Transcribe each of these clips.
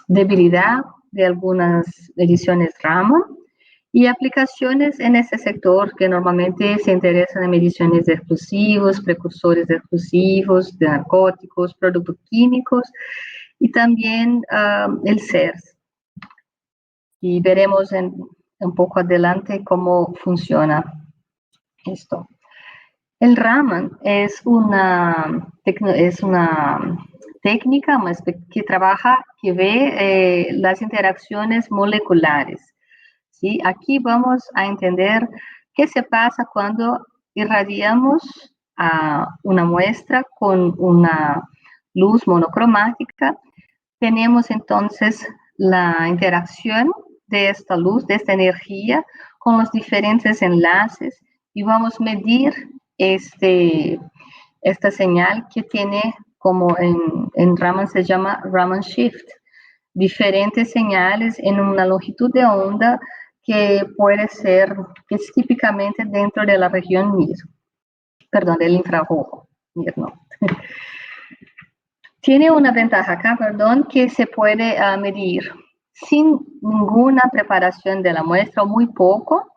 debilidad de algunas mediciones Raman y aplicaciones en este sector que normalmente se interesan en mediciones de explosivos, precursores de explosivos, de narcóticos, productos químicos y también el CERS. Y veremos un poco adelante cómo funciona esto. El Raman es una técnica que trabaja, que ve las interacciones moleculares. ¿Sí? Aquí vamos a entender qué se pasa cuando irradiamos a una muestra con una luz monocromática. Tenemos entonces la interacción de esta luz, de esta energía, con los diferentes enlaces y vamos a medir esta señal que tiene, como en Raman se llama Raman Shift, diferentes señales en una longitud de onda que puede ser, que es típicamente dentro de la región MIR, perdón, del infrarrojo, MIR no. Tiene una ventaja acá, perdón, que se puede medir sin ninguna preparación de la muestra o muy poco,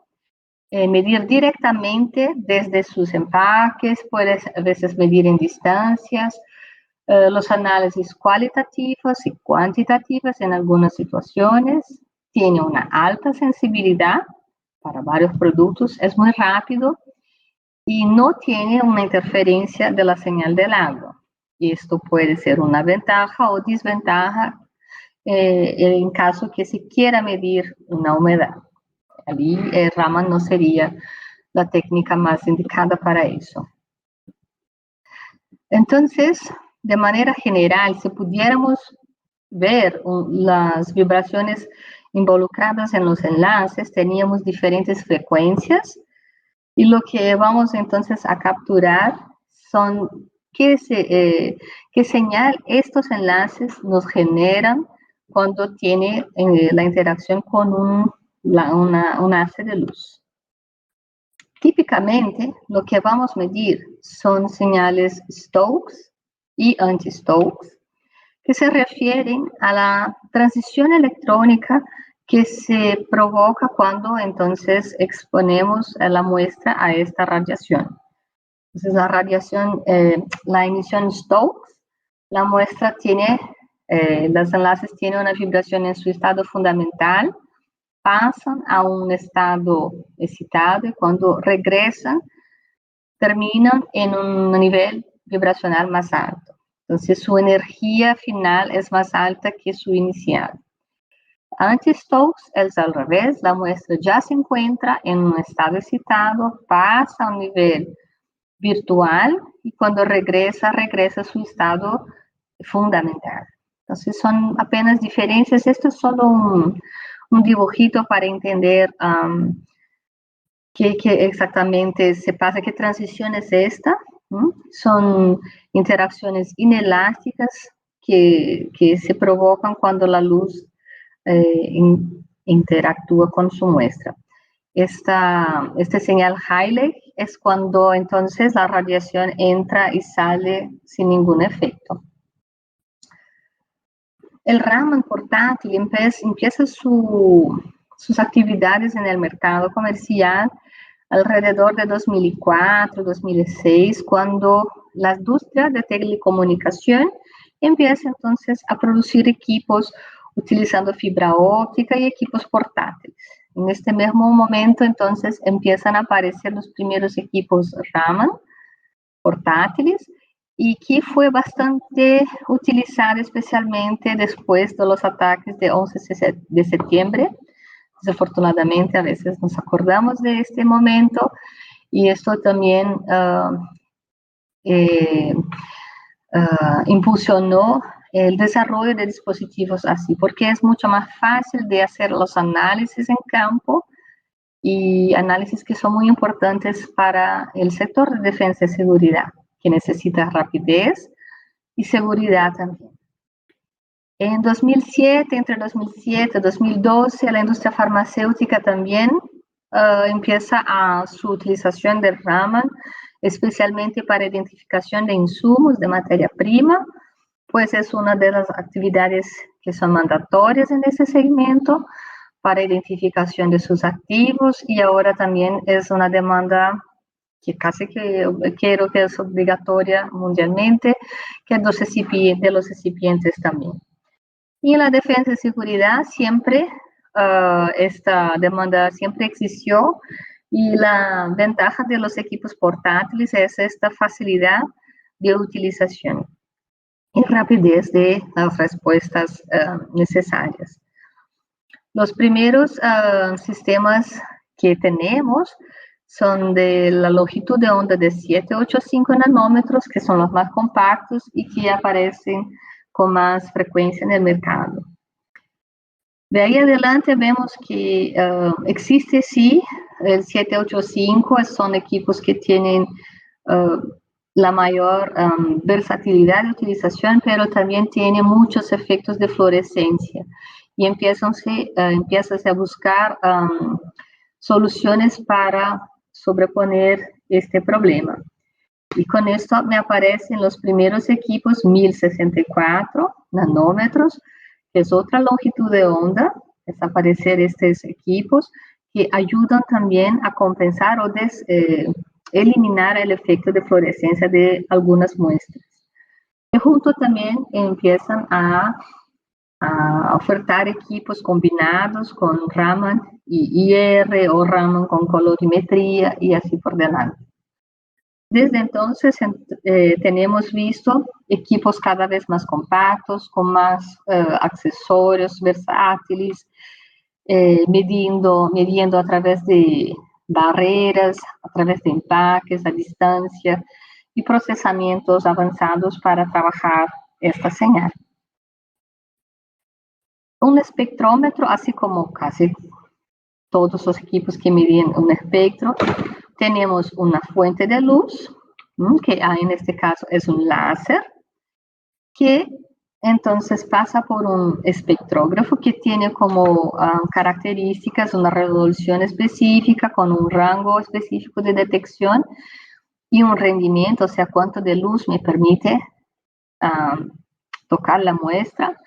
medir directamente desde sus empaques, puedes a veces medir en distancias, los análisis cualitativos y cuantitativos en algunas situaciones, tiene una alta sensibilidad para varios productos, es muy rápido y no tiene una interferencia de la señal del agua. Y esto puede ser una ventaja o desventaja en caso que se quiera medir una humedad. Allí Raman no sería la técnica más indicada para eso. Entonces, de manera general, si pudiéramos ver las vibraciones involucradas en los enlaces, teníamos diferentes frecuencias y lo que vamos entonces a capturar son qué señal estos enlaces nos generan cuando tiene la interacción con un haz de luz. Típicamente, lo que vamos a medir son señales Stokes y anti-Stokes, que se refieren a la transición electrónica que se provoca cuando entonces exponemos la muestra a esta radiación. Entonces, la radiación, la emisión Stokes, la muestra tiene, los enlaces tienen una vibración en su estado fundamental, pasan a un estado excitado y cuando regresan, terminan en un nivel vibracional más alto. Entonces, su energía final es más alta que su inicial. Anti-Stokes es al revés, la muestra ya se encuentra en un estado excitado, pasa a un nivel virtual y cuando regresa a su estado fundamental. Entonces, son apenas diferencias. Esto es solo un dibujito para entender qué exactamente se pasa, qué transición es esta. Son interacciones inelásticas que se provocan cuando la luz interactúa con su muestra. Esta señal Rayleigh es cuando entonces la radiación entra y sale sin ningún efecto. El Raman portátil empieza sus actividades en el mercado comercial alrededor de 2004, 2006, cuando la industria de telecomunicación empieza entonces a producir equipos utilizando fibra óptica y equipos portátiles. En este mismo momento, entonces, empiezan a aparecer los primeros equipos Raman portátiles y que fue bastante utilizado especialmente después de los ataques de 11 de septiembre. Desafortunadamente, a veces nos acordamos de este momento y esto también impulsionó el desarrollo de dispositivos así, porque es mucho más fácil de hacer los análisis en campo y análisis que son muy importantes para el sector de defensa y seguridad, que necesita rapidez y seguridad también. En 2007, entre 2007 y 2012, la industria farmacéutica también empieza a su utilización del Raman, especialmente para identificación de insumos, de materia prima, pues es una de las actividades que son mandatorias en ese segmento para identificación de sus activos, y ahora también es una demanda que casi que quiero que es obligatoria mundialmente, que es de los recipientes también. Y en la defensa y seguridad siempre esta demanda siempre existió, y la ventaja de los equipos portátiles es esta facilidad de utilización y rapidez de las respuestas necesarias. Los primeros sistemas que tenemos son de la longitud de onda de 785 nanómetros, que son los más compactos y que aparecen con más frecuencia en el mercado. De ahí adelante vemos que existe sí el 785, son equipos que tienen la mayor versatilidad de utilización, pero también tiene muchos efectos de fluorescencia, y empiezan a buscar soluciones para sobreponer este problema. Y con esto me aparecen los primeros equipos 1064 nanómetros, que es otra longitud de onda, es aparecer estos equipos que ayudan también a compensar o eliminar el efecto de fluorescencia de algunas muestras. Y junto también empiezan a ofertar equipos combinados con Raman y IR, o Raman con colorimetría, y así por delante. Desde entonces tenemos visto equipos cada vez más compactos, con más accesorios versátiles, midiendo a través de barreras, a través de empaques a distancia, y procesamientos avanzados para trabajar esta señal. Un espectrómetro, así como casi todos los equipos que miden un espectro, tenemos una fuente de luz, que en este caso es un láser, que entonces pasa por un espectrógrafo que tiene como características una resolución específica con un rango específico de detección y un rendimiento, o sea, cuánto de luz me permite tocar la muestra.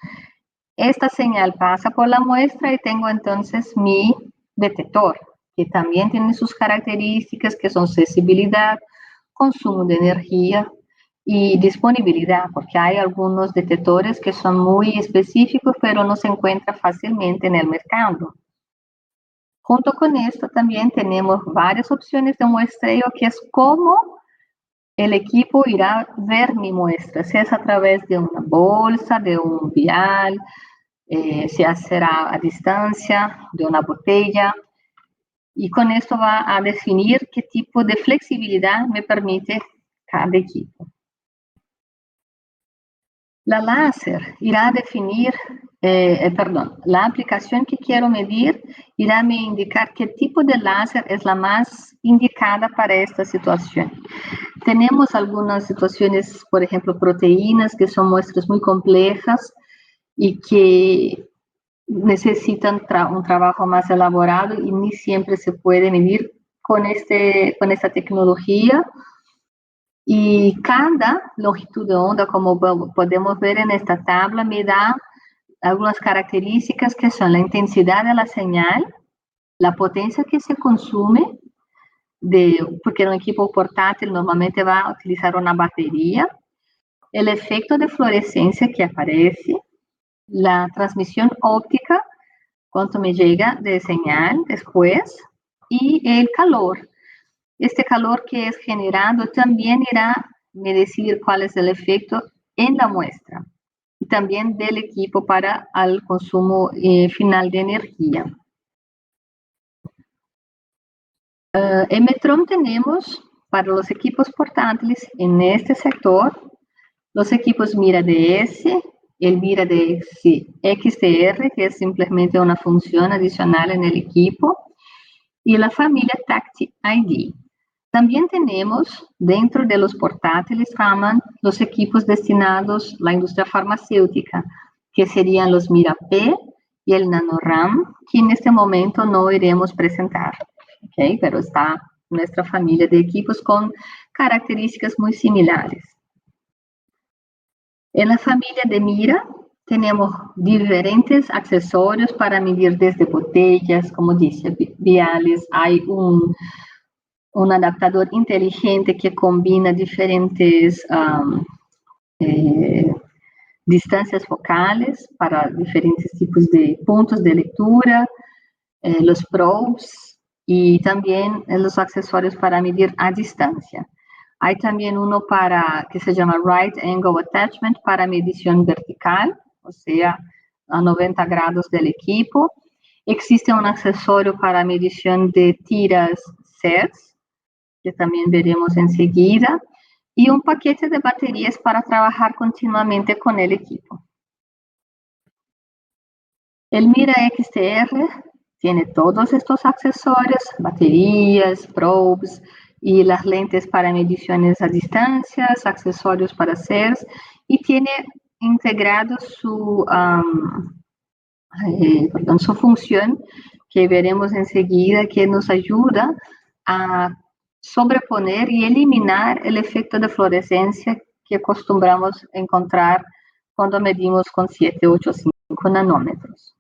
Esta señal pasa por la muestra y tengo entonces mi detector, que también tiene sus características, que son sensibilidad, consumo de energía y disponibilidad, porque hay algunos detectores que son muy específicos, pero no se encuentran fácilmente en el mercado. Junto con esto también tenemos varias opciones de muestreo, que es cómo el equipo irá a ver mi muestra, si es a través de una bolsa, de un vial, si será a distancia, de una botella, y con esto va a definir qué tipo de flexibilidad me permite cada equipo. La láser irá a definir, la aplicación que quiero medir irá a me indicar qué tipo de láser es la más indicada para esta situación. Tenemos algunas situaciones, por ejemplo, proteínas, que son muestras muy complejas y que necesitan un trabajo más elaborado, y ni siempre se puede medir con esta tecnología. Y cada longitud de onda, como podemos ver en esta tabla, me da algunas características que son la intensidad de la señal, la potencia que se consume, porque un equipo portátil normalmente va a utilizar una batería, el efecto de fluorescencia que aparece, la transmisión óptica, cuánto me llega de señal después, y el calor. Este calor que es generado también irá a decir cuál es el efecto en la muestra, y también del equipo para el consumo final de energía. En Metron tenemos para los equipos portátiles en este sector los equipos MiraDS, el MiraDS XDR, que es simplemente una función adicional en el equipo, y la familia Tacti ID. También tenemos dentro de los portátiles Raman los equipos destinados a la industria farmacéutica, que serían los MiraP y el NanoRam, que en este momento no iremos presentar, ¿okay? Pero está nuestra familia de equipos con características muy similares. En la familia de Mira tenemos diferentes accesorios para medir desde botellas, como dice, viales. Hay un adaptador inteligente que combina diferentes distancias focales para diferentes tipos de puntos de lectura, los probes y también los accesorios para medir a distancia. Hay también uno que se llama Right Angle Attachment para medición vertical, o sea, a 90 grados del equipo. Existe un accesorio para medición de tiras CERS, que también veremos enseguida, y un paquete de baterías para trabajar continuamente con el equipo. El Mira XTR tiene todos estos accesorios, baterías, probes y las lentes para mediciones a distancias, accesorios para CERS, y tiene integrado su función, que veremos enseguida, que nos ayuda a sobreponer y eliminar el efecto de fluorescencia que acostumbramos encontrar cuando medimos con 785 nanómetros.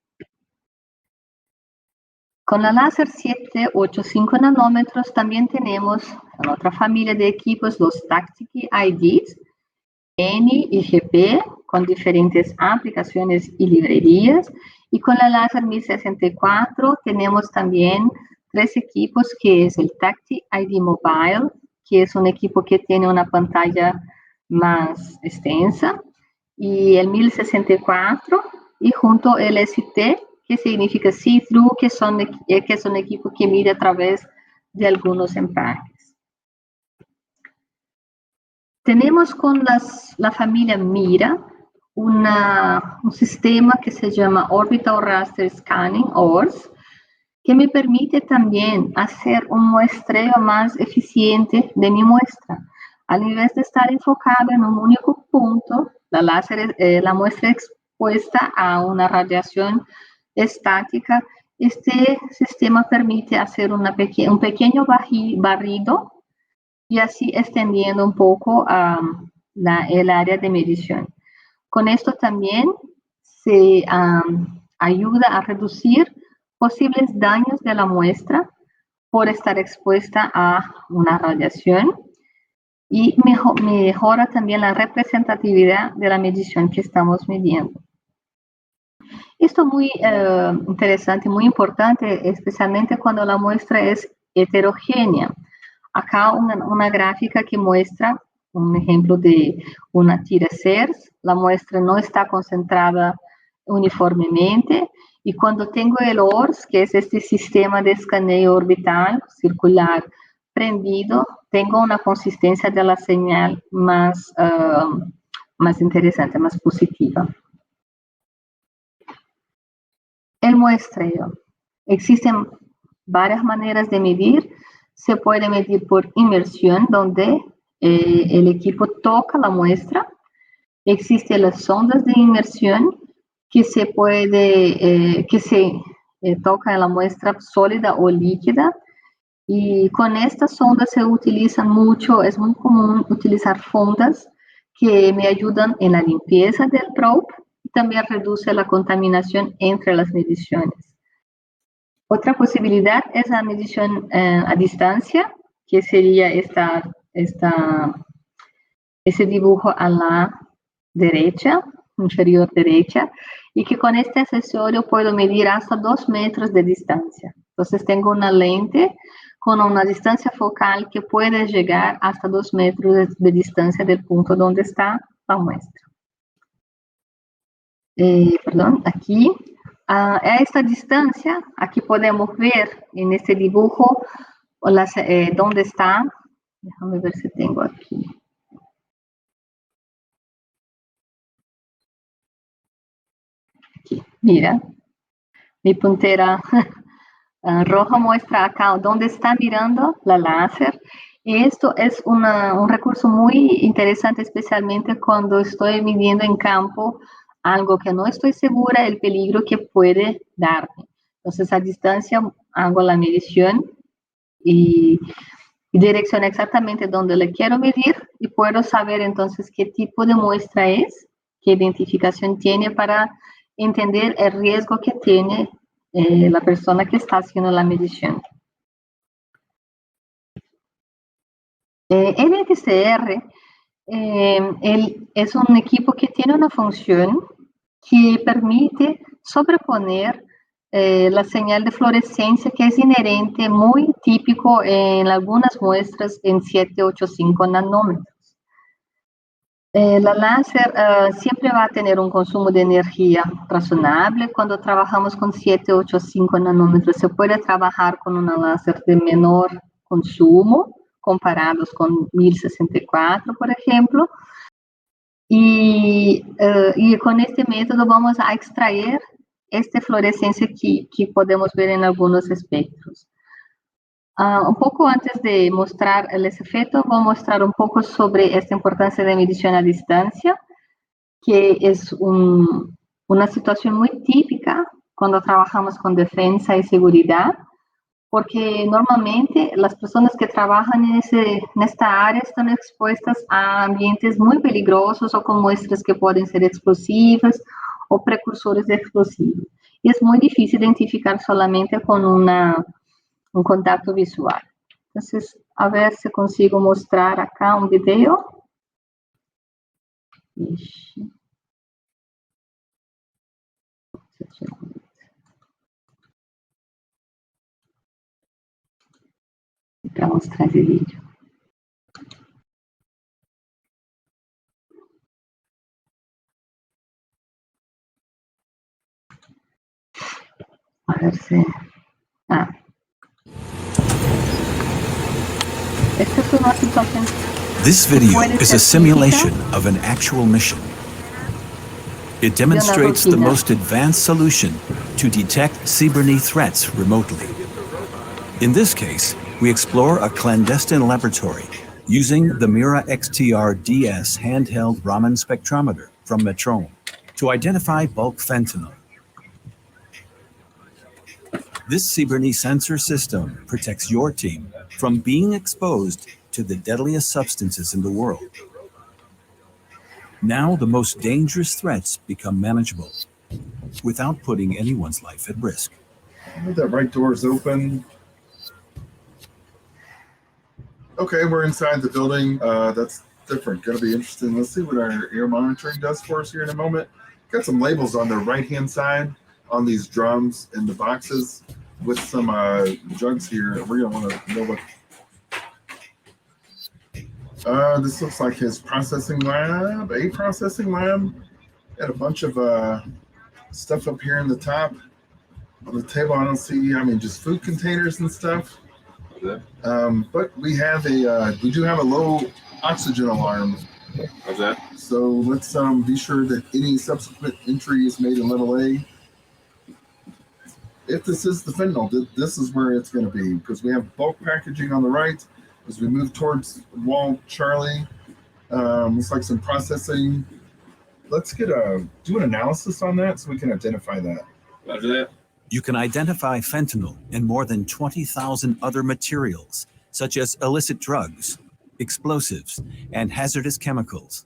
Con la láser 785 nanómetros también tenemos en otra familia de equipos los Tactic IDs, N y GP, con diferentes aplicaciones y librerías. Y con la láser 1064 tenemos también 3 equipos, que es el Tactic ID Mobile, que es un equipo que tiene una pantalla más extensa, y el 1064, y junto el ST, que significa see-through, que es un equipo que mide a través de algunos empaques. Tenemos con la familia Mira un sistema que se llama Orbital Raster Scanning, ORS, que me permite también hacer un muestreo más eficiente de mi muestra. Al invés de estar enfocado en un único punto, la muestra expuesta a una radiación estática, este sistema permite hacer un pequeño barrido y así extendiendo un poco el área de medición. Con esto también se ayuda a reducir posibles daños de la muestra por estar expuesta a una radiación, y mejora también la representatividad de la medición que estamos midiendo. Esto es muy interesante, muy importante, especialmente cuando la muestra es heterogénea. Acá una gráfica que muestra un ejemplo de una tira CERS. La muestra no está concentrada uniformemente, y cuando tengo el ORS, que es este sistema de escaneo orbital circular prendido, tengo una consistencia de la señal más interesante, más positiva. El muestreo. Existen varias maneras de medir. Se puede medir por inmersión, donde el equipo toca la muestra. Existen las sondas de inmersión, que se toca en la muestra sólida o líquida. Y con estas sondas se utilizan mucho, es muy común utilizar fundas que me ayudan en la limpieza del probe, y también reduce la contaminación entre las mediciones. Otra posibilidad es la medición a distancia, que sería ese dibujo a la derecha, inferior derecha, y que con este accesorio puedo medir hasta 2 metros de distancia. Entonces tengo una lente con una distancia focal que puede llegar hasta 2 metros de distancia del punto donde está la muestra. Aquí, a esta distancia, aquí podemos ver en este dibujo dónde está. Déjame ver si tengo aquí. Aquí, mira, mi puntera roja muestra acá dónde está mirando la láser. Esto es un recurso muy interesante, especialmente cuando estoy midiendo en campo algo que no estoy segura el peligro que puede darme. Entonces, a distancia hago la medición y direcciono exactamente donde le quiero medir, y puedo saber entonces qué tipo de muestra es qué identificación tiene para entender el riesgo que tiene la persona que está haciendo la medición. El ETCR es un equipo que tiene una función que permite sobreponer la señal de fluorescencia que es inherente, muy típico en algunas muestras en 785 nanómetros. La láser siempre va a tener un consumo de energía razonable. Cuando trabajamos con 785 nanómetros, se puede trabajar con una láser de menor consumo, comparados con 1064, por ejemplo. Y con este método vamos a extraer esta fluorescencia que podemos ver en algunos espectros. Un poco antes de mostrar ese efecto, voy a mostrar un poco sobre esta importancia de medición a distancia, que es una situación muy típica cuando trabajamos con defensa y seguridad, porque normalmente las personas que trabajan en esta área están expuestas a ambientes muy peligrosos o con muestras que pueden ser explosivas o precursores de explosivos. Y es muy difícil identificar solamente con un contacto visual. Entonces, a ver si consigo mostrar acá un video. Para mostrar esse vídeo. A ver se... Esta es una situación... This video is a simulation of an actual mission. It demonstrates the most advanced solution to detect CBRNE threats remotely. In this case, we explore a clandestine laboratory using the Mira XTR-DS handheld Raman spectrometer from Metrome to identify bulk fentanyl. This CBRNE sensor system protects your team from being exposed to the deadliest substances in the world. Now the most dangerous threats become manageable without putting anyone's life at risk. That right door is open. Okay, we're inside the building. That's different. Gonna be interesting. Let's see what our air monitoring does for us here in a moment. Got some labels on the right-hand side on these drums and the boxes with some jugs here. We're gonna want to know what. This looks like his processing lab, a processing lab. Got a bunch of stuff up here in the top. On the table, I don't see, just food containers and stuff. But we have we do have a low oxygen alarm. How's that? So let's be sure that any subsequent entry is made in level A. If this is the fentanyl, this is where it's going to be, because we have bulk packaging on the right. As we move towards wall Charlie, looks like some processing. Let's do an analysis on that so we can identify that. Roger that. You can identify fentanyl in more than 20,000 other materials, such as illicit drugs, explosives, and hazardous chemicals.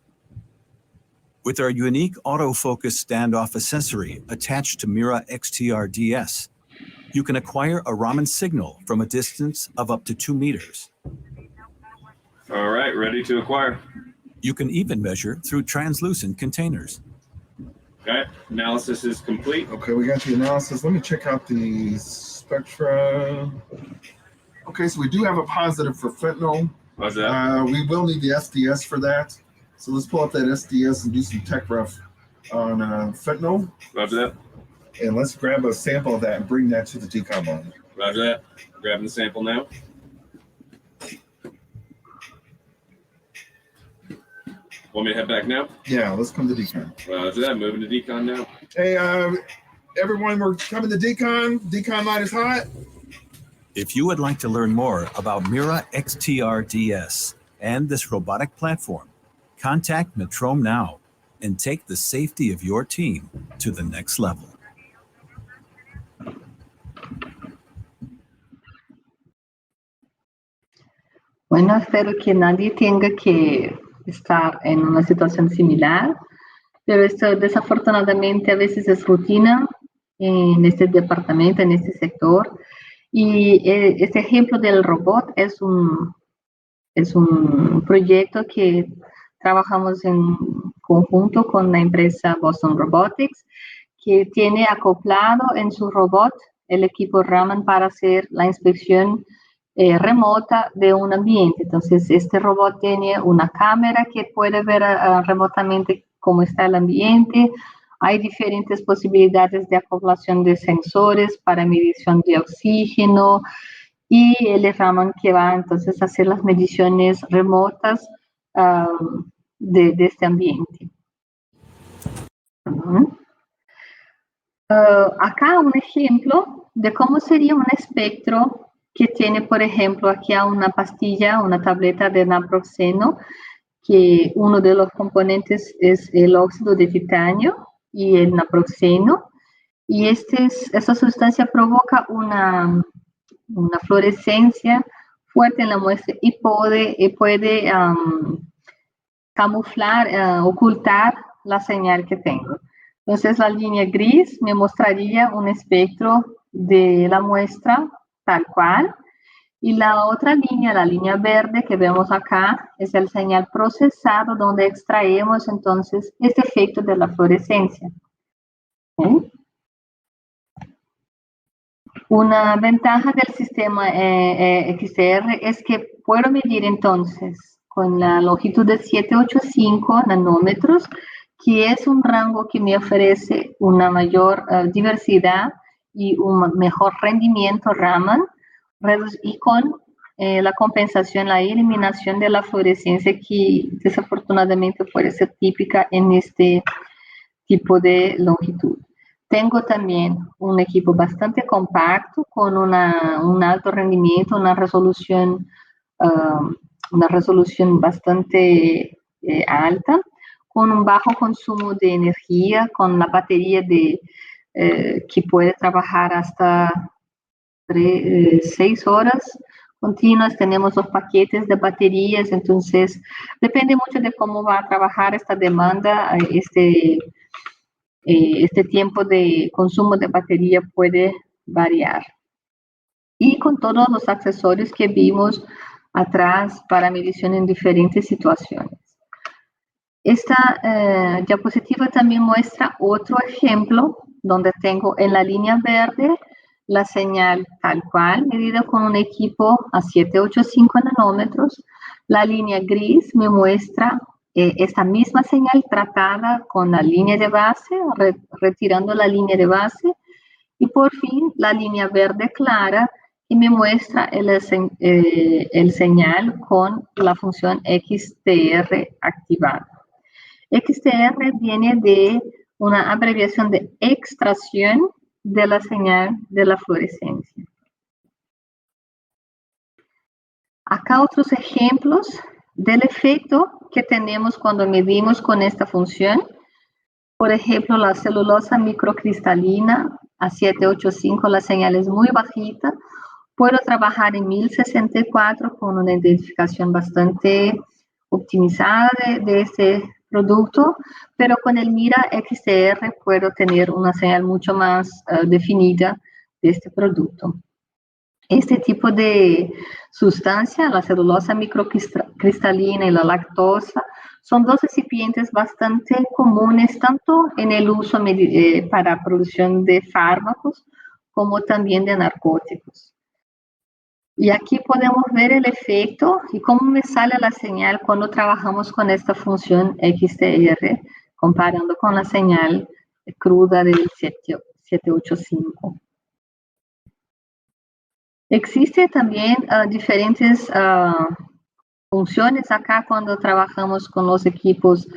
With our unique autofocus standoff accessory attached to Mira XTR-DS, you can acquire a Raman signal from a distance of up to 2 meters. All right, ready to acquire. You can even measure through translucent containers. Okay, analysis is complete. Okay, we got the analysis. Let me check out the spectra. Okay, so we do have a positive for fentanyl. How's that? We will need the SDS for that. So let's pull up that SDS and do some tech rough on fentanyl. Roger that. And let's grab a sample of that and bring that to the decom line. Roger that. Grabbing the sample now. Want me to head back now? Yeah, let's come to decon. Roger that. Moving to decon now. Hey, everyone, we're coming to decon. Decon line is hot. If you would like to learn more about Mira XTR-DS and this robotic platform, contact Metrome now and take the safety of your team to the next level. Bueno, espero que nadie tenga que estar en una situación similar. pero esto desafortunadamente a veces es rutina en este departamento, en este sector. Y este ejemplo del robot es un proyecto que trabajamos en conjunto con la empresa Boston Robotics, que tiene acoplado en su robot el equipo Raman para hacer la inspección remota de un ambiente. Entonces, este robot tiene una cámara que puede ver remotamente cómo está el ambiente. Hay diferentes posibilidades de acoplación de sensores para medición de oxígeno y el Raman que va entonces a hacer las mediciones remotas de este ambiente. Acá un ejemplo de cómo sería un espectro que tiene, por ejemplo, aquí a una pastilla, una tableta de naproxeno, que uno de los componentes es el óxido de titanio y el naproxeno, y esta sustancia provoca una fluorescencia fuerte en la muestra y puede camuflar, ocultar la señal que tengo. Entonces, la línea gris me mostraría un espectro de la muestra tal cual, y la otra línea, la línea verde que vemos acá, es el señal procesado donde extraemos entonces este efecto de la fluorescencia. ¿Sí? Una ventaja del sistema XR es que puedo medir entonces con la longitud de 785 nanómetros, que es un rango que me ofrece una mayor diversidad y un mejor rendimiento Raman, y con la compensación, la eliminación de la fluorescencia que desafortunadamente puede ser típica en este tipo de longitud. Tengo también un equipo bastante compacto con un alto rendimiento, una resolución bastante alta, con un bajo consumo de energía, con la batería que puede trabajar hasta 6 horas continuas. Tenemos los paquetes de baterías, entonces depende mucho de cómo va a trabajar esta demanda. Este tiempo de consumo de batería puede variar. Y con todos los accesorios que vimos atrás para medición en diferentes situaciones. Esta diapositiva también muestra otro ejemplo donde tengo en la línea verde la señal tal cual, medida con un equipo a 785 nanómetros. La línea gris me muestra esta misma señal tratada con la línea de base, retirando la línea de base. Y por fin la línea verde clara y me muestra el señal con la función XTR activada. XTR viene de una abreviación de extracción de la señal de la fluorescencia. Acá otros ejemplos del efecto que tenemos cuando medimos con esta función. Por ejemplo, la celulosa microcristalina a 785, la señal es muy bajita. Puedo trabajar en 1064 con una identificación bastante optimizada de este producto, pero con el Mira XTR puedo tener una señal mucho más definida de este producto. Este tipo de sustancia, la celulosa microcristalina y la lactosa, son dos recipientes bastante comunes tanto en el uso para producción de fármacos como también de narcóticos. Y aquí podemos ver el efecto y cómo me sale la señal cuando trabajamos con esta función XTR, comparando con la señal cruda del 785. Existen también diferentes funciones acá cuando trabajamos con los equipos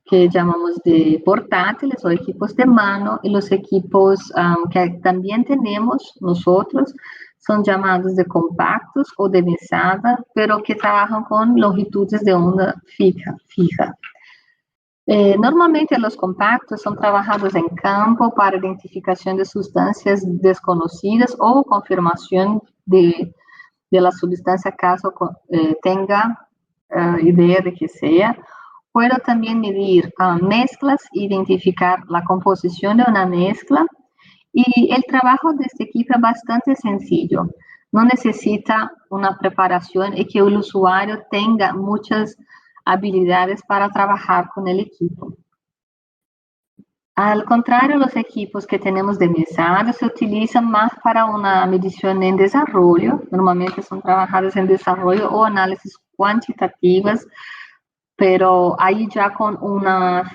que llamamos de portátiles o equipos de mano, y los equipos que también tenemos nosotros son llamados de compactos o de mesada, pero que trabajan con longitudes de onda fija. Normalmente los compactos son trabajados en campo para identificación de sustancias desconocidas o confirmación de la sustancia caso tenga idea de que sea, Puedo también medir mezclas, identificar la composición de una mezcla. Y el trabajo de este equipo es bastante sencillo. No necesita una preparación y que el usuario tenga muchas habilidades para trabajar con el equipo. Al contrario, los equipos que tenemos de mesado se utilizan más para una medición en desarrollo. Normalmente son trabajados en desarrollo o análisis cuantitativas, pero ahí ya con una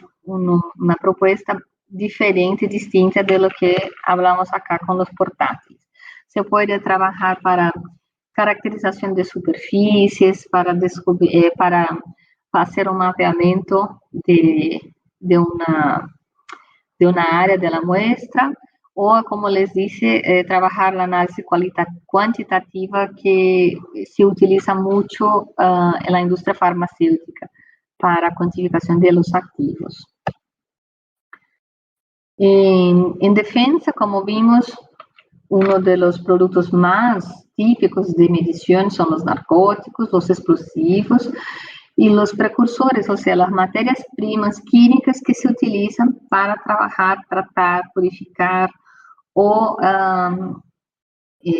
propuesta diferente, distinta de lo que hablamos acá con los portátiles. Se puede trabajar para caracterización de superficies, para hacer un mapeamiento de una área de la muestra, o como les dice, trabajar la análisis cuantitativa que se utiliza mucho en la industria farmacéutica para cuantificación de los activos. En defensa, como vimos, uno de los productos más típicos de medición son los narcóticos, los explosivos y los precursores, o sea, las materias primas químicas que se utilizan para trabajar, tratar, purificar o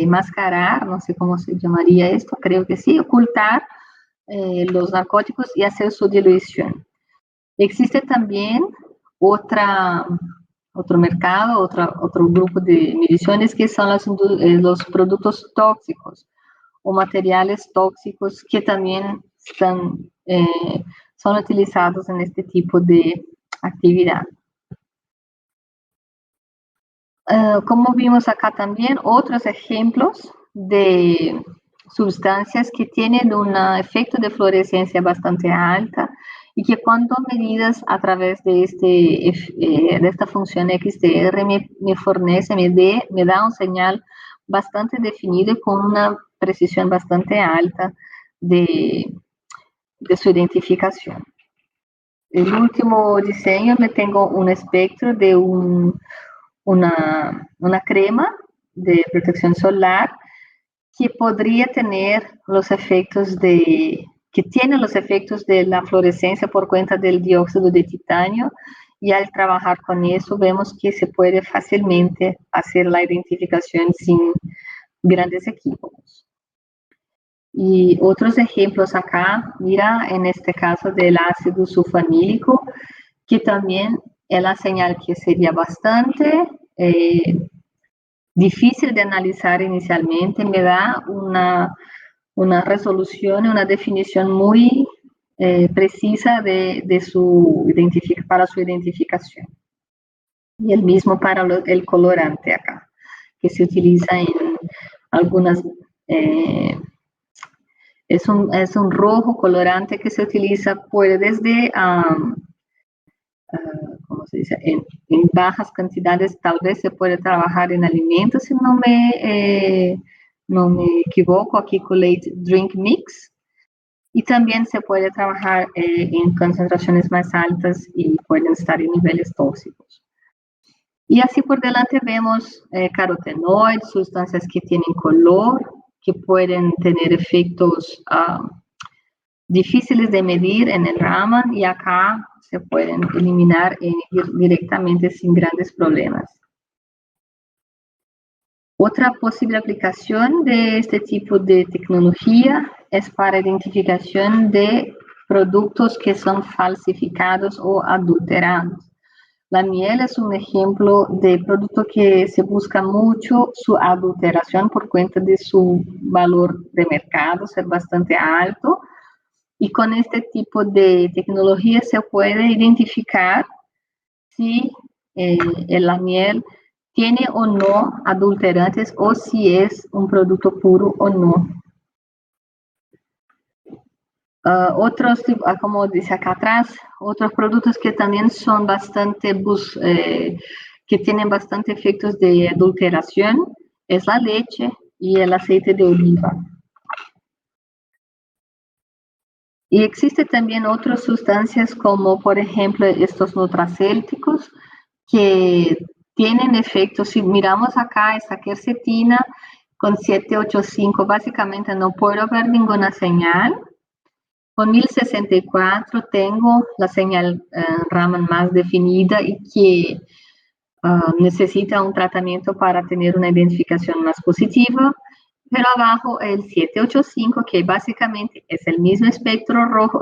mascarar, no sé cómo se llamaría esto, creo que sí, ocultar los narcóticos y hacer su dilución. Existe también otro mercado, otro grupo de mediciones que son los productos tóxicos o materiales tóxicos que también son utilizados en este tipo de actividad. Como vimos acá también, otros ejemplos de sustancias que tienen un efecto de fluorescencia bastante alta y que cuando medidas a través de esta función XDR me fornece, me da un señal bastante definido y con una precisión bastante alta de su identificación. El último diseño me tengo un espectro de una crema de protección solar que podría tener los efectos que tiene los efectos de la fluorescencia por cuenta del dióxido de titanio, y al trabajar con eso vemos que se puede fácilmente hacer la identificación sin grandes equívocos. Y otros ejemplos acá, mira, en este caso del ácido sulfanílico, que también es la señal que sería bastante difícil de analizar inicialmente, me da una resolución, una definición muy precisa para su identificación. Y el mismo para el colorante acá, que se utiliza en algunas... es un rojo colorante que se utiliza desde, ¿cómo se dice? En bajas cantidades, tal vez se puede trabajar en alimentos, si no me equivoco, aquí Colate Drink Mix. Y también se puede trabajar en concentraciones más altas y pueden estar en niveles tóxicos. Y así por delante vemos carotenoides, sustancias que tienen color, que pueden tener efectos difíciles de medir en el Raman, y acá se pueden eliminar directamente sin grandes problemas. Otra posible aplicación de este tipo de tecnología es para identificación de productos que son falsificados o adulterados. La miel es un ejemplo de producto que se busca mucho su adulteración por cuenta de su valor de mercado ser bastante alto, y con este tipo de tecnología se puede identificar si la miel tiene o no adulterantes o si es un producto puro o no. Otros, como dice acá atrás, otros productos que también son bastante, que tienen bastante efectos de adulteración, es la leche y el aceite de oliva. Y existen también otras sustancias como, por ejemplo, estos nutracéuticos que tienen efectos. Si miramos acá, esta quercetina con 785, básicamente no puedo ver ninguna señal. Con 1064 tengo la señal Raman más definida y que necesita un tratamiento para tener una identificación más positiva. Pero abajo el 785, que básicamente es el mismo espectro rojo,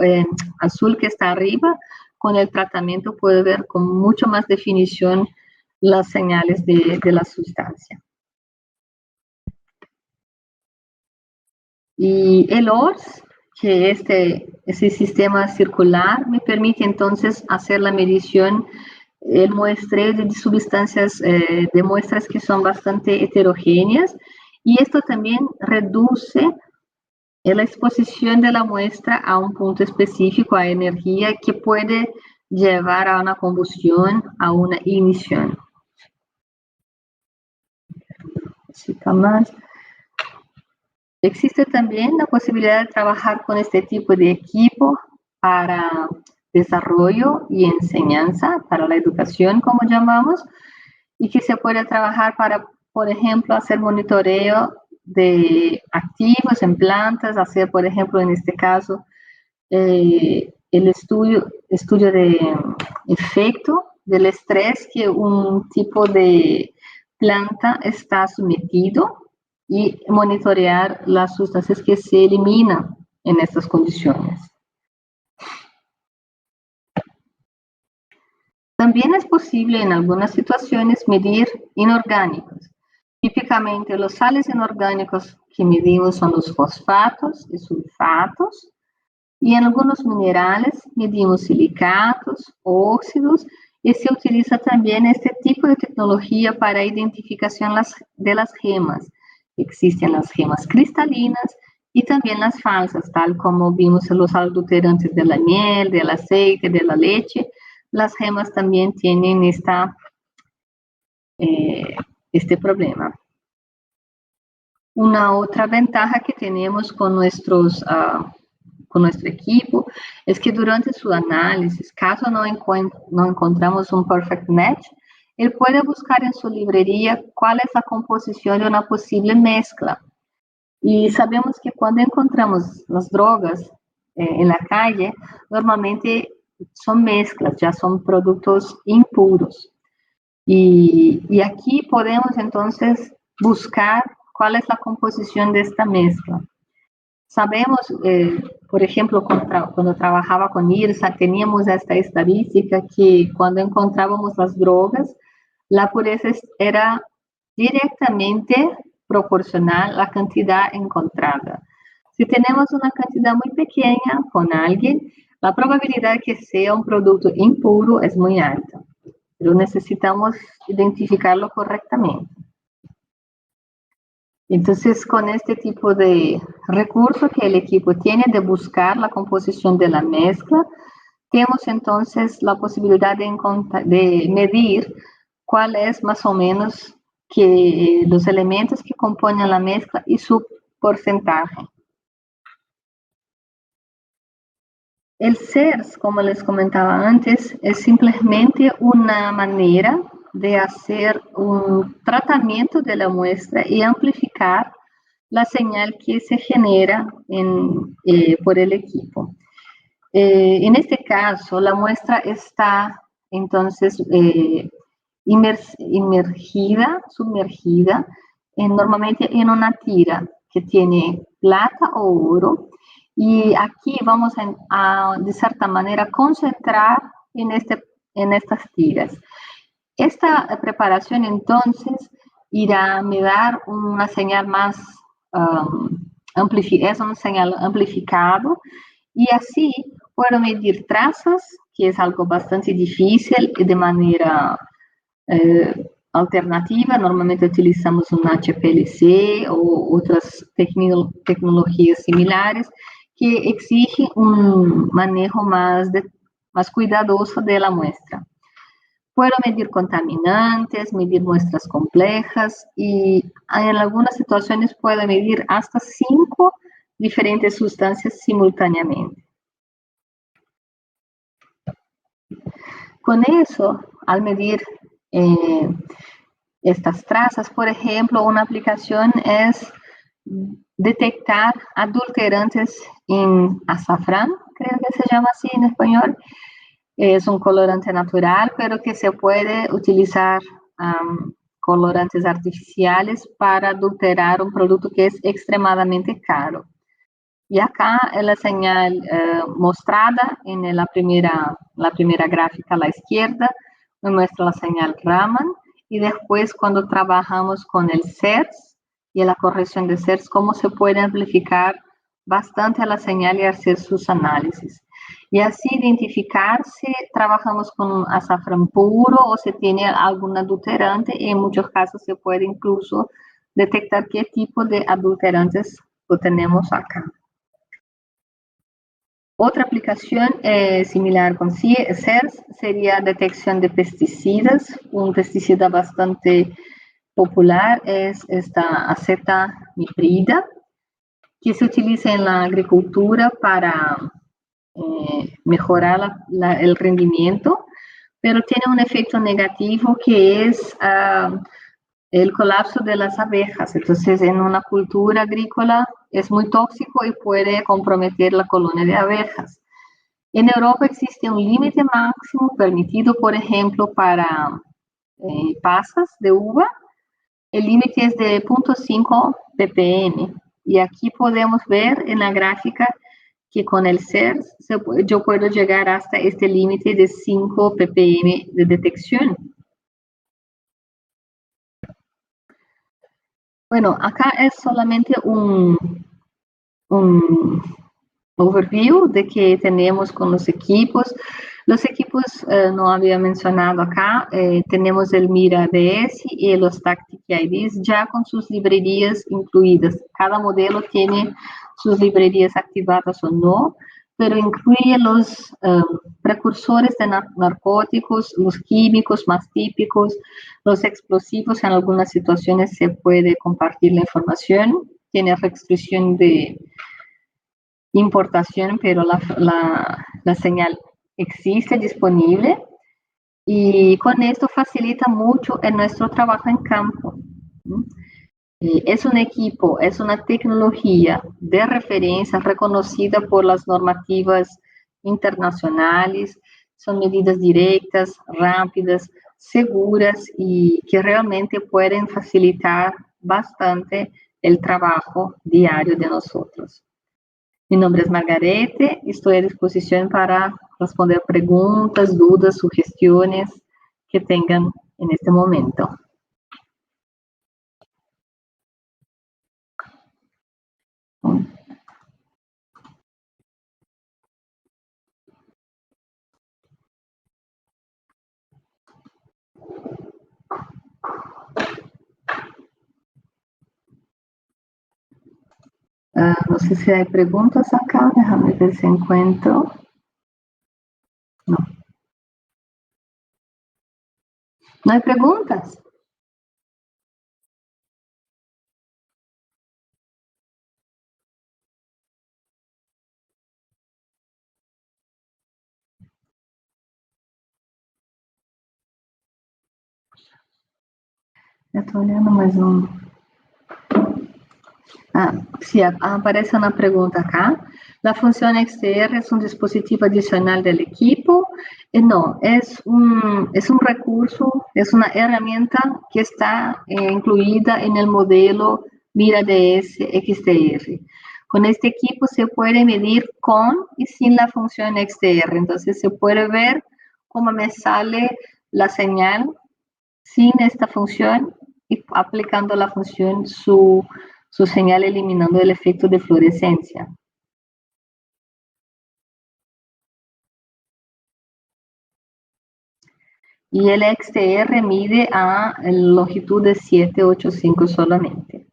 azul que está arriba. Con el tratamiento puedo ver con mucho más definición las señales de la sustancia. Y el ORS, que ese sistema circular me permite entonces hacer la medición, el muestreo de sustancias, de muestras que son bastante heterogéneas, y esto también reduce la exposición de la muestra a un punto específico, a energía que puede llevar a una combustión, a una ignición. Más. Existe también la posibilidad de trabajar con este tipo de equipo para desarrollo y enseñanza, para la educación, como llamamos, y que se puede trabajar para, por ejemplo, hacer monitoreo de activos en plantas, hacer, por ejemplo, en este caso, el estudio de efecto del estrés que un tipo de planta está sometido y monitorear las sustancias que se eliminan en estas condiciones. También es posible en algunas situaciones medir inorgánicos. Típicamente los sales inorgánicos que medimos son los fosfatos y sulfatos, y en algunos minerales medimos silicatos, óxidos, y se utiliza también este tipo de tecnología para identificación de las gemas. Existen las gemas cristalinas y también las falsas, tal como vimos en los adulterantes de la miel, del aceite, de la leche. Las gemas también tienen este problema. Una otra ventaja que tenemos con nuestro equipo es que durante su análisis, caso no encontramos un perfect match, él puede buscar en su librería cuál es la composición de una posible mezcla. Y sabemos que cuando encontramos las drogas en la calle, normalmente son mezclas, ya son productos impuros. Y aquí podemos entonces buscar cuál es la composición de esta mezcla. Sabemos, por ejemplo, cuando trabajaba con IRSA, teníamos esta estadística que cuando encontrábamos las drogas, la pureza era directamente proporcional a la cantidad encontrada. Si tenemos una cantidad muy pequeña con alguien, la probabilidad de que sea un producto impuro es muy alta, pero necesitamos identificarlo correctamente. Entonces, con este tipo de recurso que el equipo tiene de buscar la composición de la mezcla, tenemos entonces la posibilidad de medir cuál es más o menos que los elementos que componen la mezcla y su porcentaje. El CERS, como les comentaba antes, es simplemente una manera de hacer un tratamiento de la muestra y amplificar la señal que se genera por el equipo. En este caso, la muestra está entonces sumergida normalmente en una tira que tiene plata o oro, y aquí vamos a de cierta manera, concentrar en estas tiras. Esta preparación entonces irá a me dar una señal más es una señal amplificado, y así puedo medir trazas, que es algo bastante difícil, de manera alternativa. Normalmente utilizamos un HPLC o otras tecnologías similares que exigen un manejo más cuidadoso de la muestra. Puedo medir contaminantes, medir muestras complejas, y en algunas situaciones puedo medir hasta 5 diferentes sustancias simultáneamente. Con eso, al medir estas trazas, por ejemplo, una aplicación es detectar adulterantes en azafrán, creo que se llama así en español. Es un colorante natural, pero que se puede utilizar colorantes artificiales para adulterar un producto que es extremadamente caro. Y acá la señal mostrada en la primera gráfica a la izquierda me muestra la señal Raman, y después cuando trabajamos con el CERS y la corrección de CERS, cómo se puede amplificar bastante a la señal y hacer sus análisis. Y así identificar si trabajamos con azafrán puro o si tiene algún adulterante, y en muchos casos se puede incluso detectar qué tipo de adulterantes lo tenemos acá. Otra aplicación similar con CERS sería detección de pesticidas. Un pesticida bastante popular es esta acetamiprida, que se utiliza en la agricultura para mejorar el rendimiento, pero tiene un efecto negativo que es el colapso de las abejas. Entonces, en una cultura agrícola es muy tóxico y puede comprometer la colonia de abejas. En Europa existe un límite máximo permitido, por ejemplo, para pasas de uva. El límite es de 0.5 ppm. Y aquí podemos ver en la gráfica que con el CERS yo puedo llegar hasta este límite de 5 ppm de detección. Bueno, acá es solamente un overview de que tenemos con los equipos. Los equipos no había mencionado acá, tenemos el Mira DS y los Tactic IDs ya con sus librerías incluidas. Cada modelo tiene sus librerías activadas o no, pero incluye los precursores de narcóticos, los químicos más típicos, los explosivos. En algunas situaciones se puede compartir la información, tiene restricción de importación, pero la señal existe, disponible, y con esto facilita mucho en nuestro trabajo en campo. Es un equipo, es una tecnología de referencia reconocida por las normativas internacionales. Son medidas directas, rápidas, seguras y que realmente pueden facilitar bastante el trabajo diario de nosotros. Mi nombre es Margarete, estoy a disposición para responder preguntas, dudas, sugestiones que tengan en este momento. No sé si hay preguntas acá, déjame ver si encuentro. No. ¿No hay preguntas? Estoy olhando mais sí, aparece una pregunta acá. ¿La función XTR es un dispositivo adicional del equipo? No, es un recurso, es una herramienta que está incluida en el modelo Mira DS XTR. Con este equipo se puede medir con y sin la función XTR. Entonces se puede ver cómo me sale la señal sin esta función y aplicando la función su señal, eliminando el efecto de fluorescencia. Y el XTR mide a longitud de 785 solamente.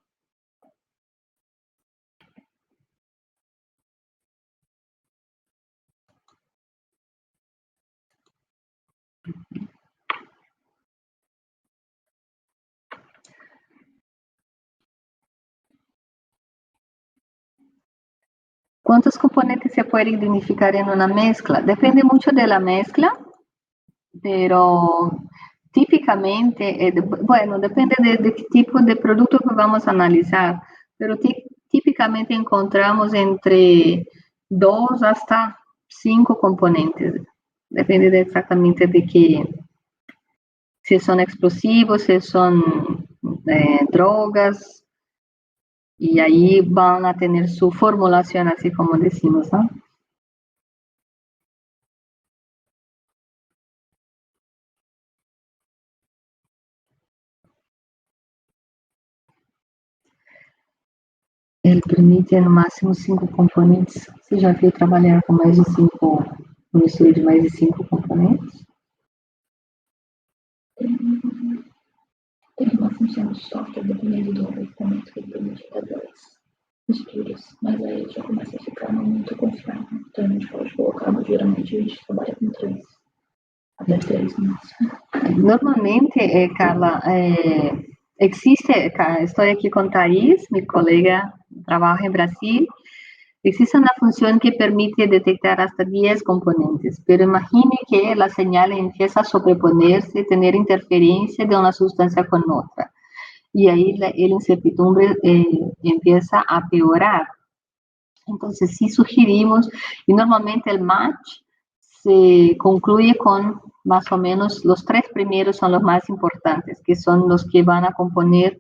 ¿Cuántos componentes se puede identificar en una mezcla? Depende mucho de la mezcla, pero típicamente, bueno, depende de qué tipo de producto que vamos a analizar. pero típicamente encontramos entre 2 hasta 5 componentes. Depende exactamente de qué, si son explosivos, si son drogas, y ahí van a tener su formulación, así como decimos, ¿no? Ele permite no máximo 5 componentes. Você já viu trabalhar com mais de 5, uma mistura de mais de 5 componentes? Tem uma função de software dependendo do equipamento que ele permite fazer as misturas, mas aí já começa a ficar muito confiável. Então a gente pode colocar, geralmente a gente trabalha com 3, até 3 no máximo. Normalmente, Carla, existe, estou aqui com Thaís, minha colega, trabalha em Brasil. Existe una función que permite detectar hasta 10 componentes, pero imagine que la señal empieza a sobreponerse, tener interferencia de una sustancia con otra. Y ahí la incertidumbre empieza a peorar. Entonces, sí sugerimos, y normalmente el match se concluye con más o menos los 3 primeros son los más importantes, que son los que van a componer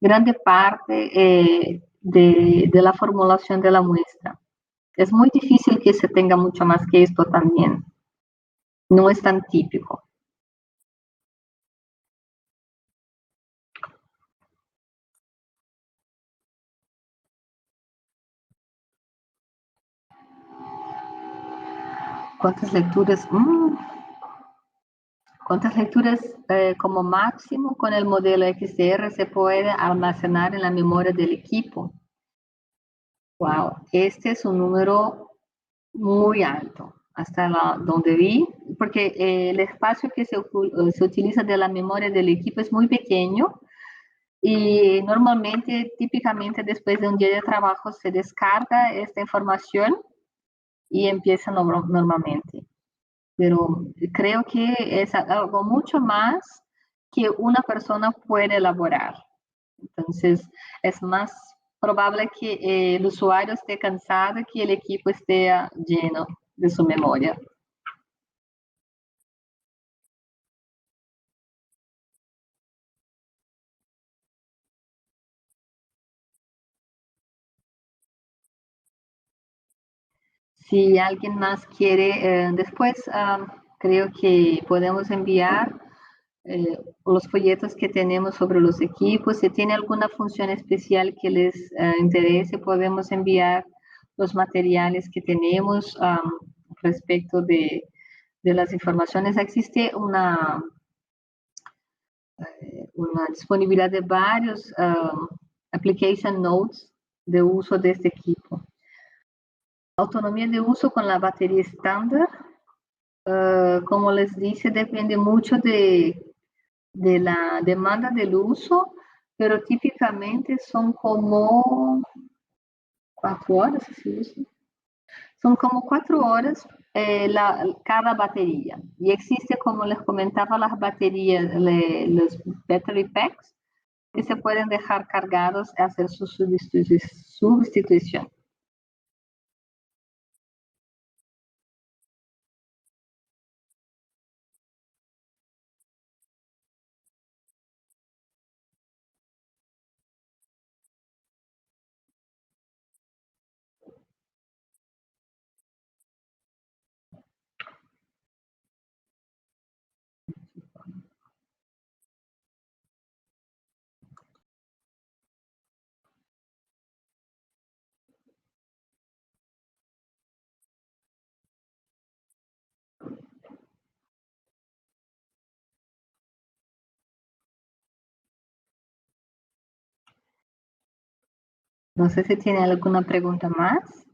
grande parte de la formulación de la muestra. Es muy difícil que se tenga mucho más que esto también. No es tan típico. ¿Cuántas lecturas? ¿Cuántas lecturas como máximo con el modelo XDR se puede almacenar en la memoria del equipo? Wow, este es un número muy alto, hasta donde vi, porque el espacio que se utiliza de la memoria del equipo es muy pequeño y normalmente, típicamente después de un día de trabajo se descarga esta información y empieza normalmente. Pero creo que es algo mucho más que una persona puede elaborar. Entonces, es más probable que el usuario esté cansado que el equipo esté lleno de su memoria. Si alguien más quiere, después creo que podemos enviar los folletos que tenemos sobre los equipos. Si tiene alguna función especial que les interese, podemos enviar los materiales que tenemos respecto de las informaciones. Existe una disponibilidad de varios application notes de uso de este equipo. Autonomía de uso con la batería estándar, como les dije, depende mucho de la demanda del uso, pero típicamente son como 4 horas, ¿sí? Son como 4 horas cada batería. Y existe, como les comentaba, las baterías, los battery packs, que se pueden dejar cargados y hacer su sustitución. No sé si tiene alguna pregunta más.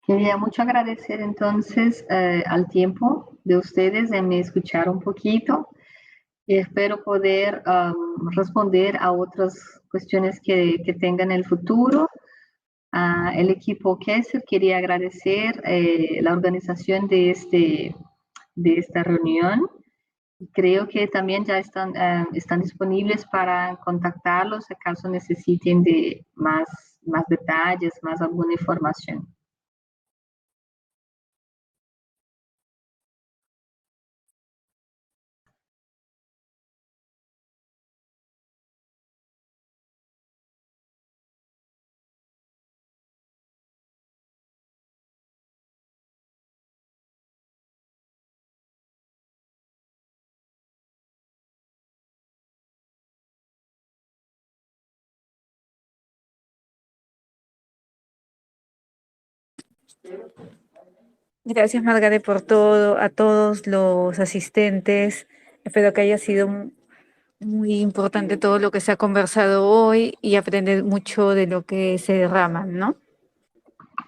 Quería mucho agradecer entonces al tiempo de ustedes en me escuchar un poquito y espero poder responder a otras cuestiones que tengan en el futuro. El equipo Kessel quería agradecer la organización de esta reunión. Creo que también ya están disponibles para contactarlos acaso necesiten de más detalles, más alguna información. Gracias, Margaret, por todo, a todos los asistentes. Espero que haya sido muy importante todo lo que se ha conversado hoy y aprender mucho de lo que se derrama, ¿no?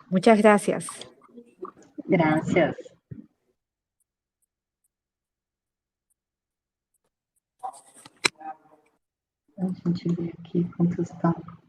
Muchas gracias. Gracias. A gente vê aqui quantos estão.